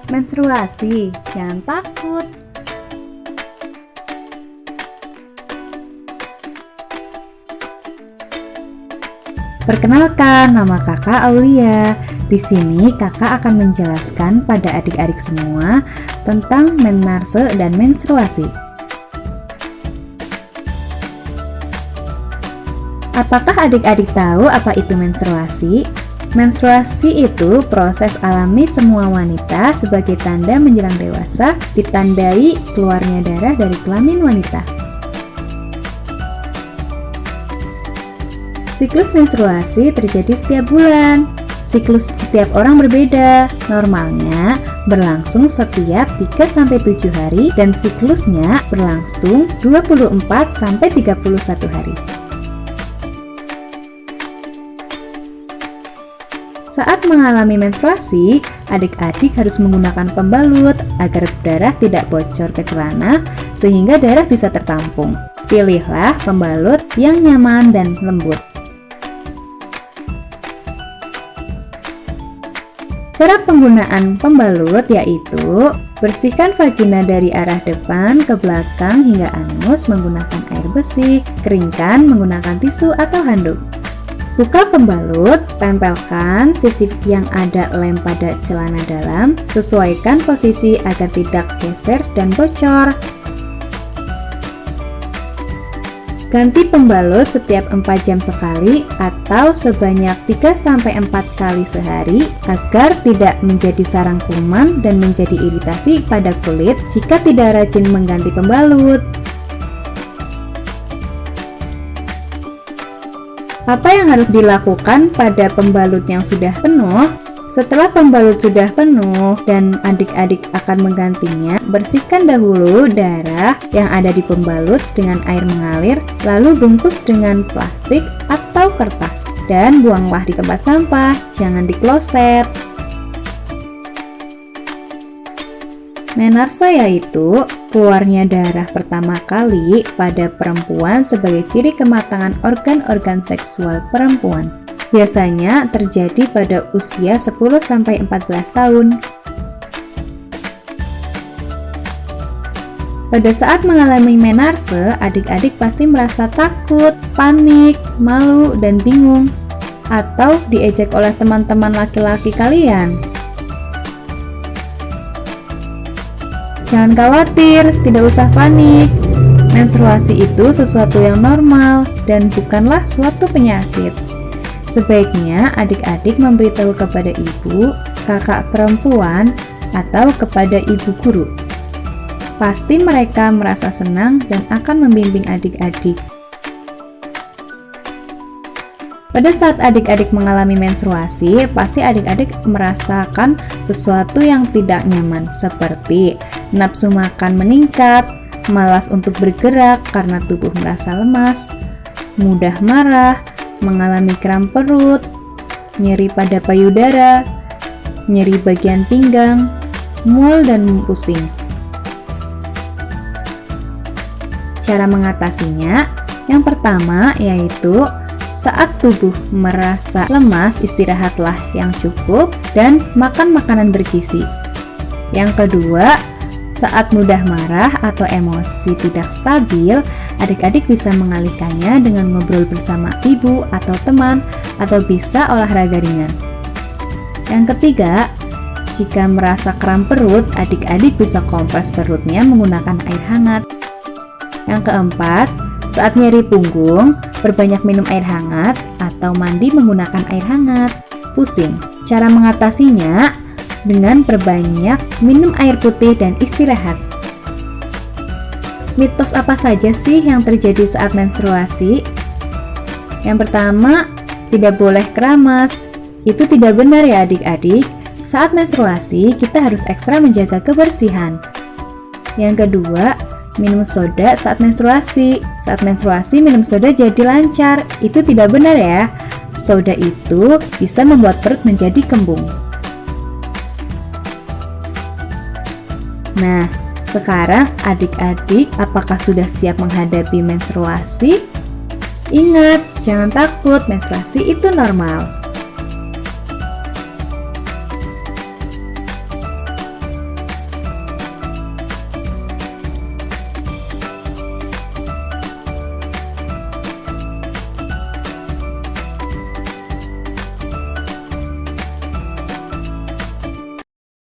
Menstruasi, jangan takut. Perkenalkan, nama kakak Aulia. Di sini kakak akan menjelaskan pada adik-adik semua tentang menarse dan menstruasi. Apakah adik-adik tahu apa itu menstruasi? Menstruasi itu proses alami semua wanita sebagai tanda menjelang dewasa, ditandai keluarnya darah dari kelamin wanita. Siklus menstruasi terjadi setiap bulan. Siklus setiap orang berbeda. Normalnya berlangsung setiap 3-7 hari dan siklusnya berlangsung 24-31 hari. Saat mengalami menstruasi, adik-adik harus menggunakan pembalut agar darah tidak bocor ke celana sehingga darah bisa tertampung. Pilihlah pembalut yang nyaman dan lembut. Cara penggunaan pembalut yaitu bersihkan vagina dari arah depan ke belakang hingga anus menggunakan air bersih, keringkan menggunakan tisu atau handuk. Buka pembalut, tempelkan sisi yang ada lem pada celana dalam, sesuaikan posisi agar tidak geser dan bocor. Ganti pembalut setiap 4 jam sekali atau sebanyak 3-4 kali sehari agar tidak menjadi sarang kuman dan menjadi iritasi pada kulit jika tidak rajin mengganti pembalut. Apa yang harus dilakukan pada pembalut yang sudah penuh? Setelah pembalut sudah penuh dan adik-adik akan menggantinya, bersihkan dahulu darah yang ada di pembalut dengan air mengalir, lalu bungkus dengan plastik atau kertas, dan buanglah di tempat sampah, jangan di kloset. Menarse yaitu keluarnya darah pertama kali pada perempuan sebagai ciri kematangan organ-organ seksual perempuan. Biasanya terjadi pada usia 10-14 tahun. Pada saat mengalami menarse, adik-adik pasti merasa takut, panik, malu, dan bingung, atau diejek oleh teman-teman laki-laki kalian. Jangan khawatir, tidak usah panik. Menstruasi itu sesuatu yang normal dan bukanlah suatu penyakit. Sebaiknya adik-adik memberitahu kepada ibu, kakak perempuan, atau kepada ibu guru. Pasti mereka merasa senang dan akan membimbing adik-adik. Pada saat adik-adik mengalami menstruasi, pasti adik-adik merasakan sesuatu yang tidak nyaman seperti nafsu makan meningkat, malas untuk bergerak karena tubuh merasa lemas, mudah marah, mengalami kram perut, nyeri pada payudara, nyeri bagian pinggang, mual dan pusing. Cara mengatasinya, yang pertama yaitu saat tubuh merasa lemas, istirahatlah yang cukup dan makan makanan bergizi. Yang kedua, saat mudah marah atau emosi tidak stabil, adik-adik bisa mengalihkannya dengan ngobrol bersama ibu atau teman, atau bisa olahraga ringan. Yang ketiga, jika merasa kram perut, adik-adik bisa kompres perutnya menggunakan air hangat. Yang keempat, saat nyeri punggung, perbanyak minum air hangat atau mandi menggunakan air hangat. Pusing, cara mengatasinya dengan perbanyak minum air putih dan istirahat. Mitos apa saja sih yang terjadi saat menstruasi? Yang pertama, tidak boleh keramas. Itu tidak benar ya adik-adik. Saat menstruasi, kita harus ekstra menjaga kebersihan. Yang kedua, minum soda saat menstruasi. Saat menstruasi minum soda jadi lancar. Itu tidak benar ya. Soda itu bisa membuat perut menjadi kembung. Nah, sekarang adik-adik apakah sudah siap menghadapi menstruasi? Ingat, jangan takut, menstruasi itu normal.